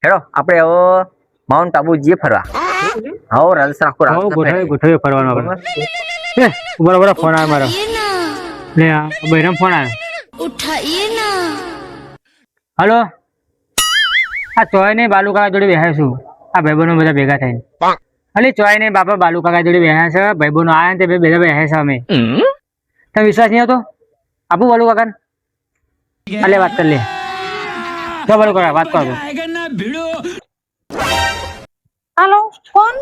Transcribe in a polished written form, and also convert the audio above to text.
હેડો આપણે હવે માઉન્ટ આબુ જઈએ ફરવા. હા રાજસ્થાન આખું ગોઠવ્યો ફરવાનો આપણે. બરાબર ફોન આવ્યો મારો. લે આ બહેરામ ફોન આવ્યો. હલો આ ચોય ને બાલુ કાકા જોડે બેહ્યા છું. આ ભાઈબંધો બધા ભેગા થઈને. અલે ચોય ને બાપા બાલુ કાકા જોડે બેહ્યા છે. ભાઈબંધો આયા ને તે બધા બેહ્યા છે અમે. તને વિશ્વાસ નહીં આવતો? આપું બાલુ કાકા ને? અલે વાત કર લે. જો બાલુ કાકા વાત કરો. हेलो कौन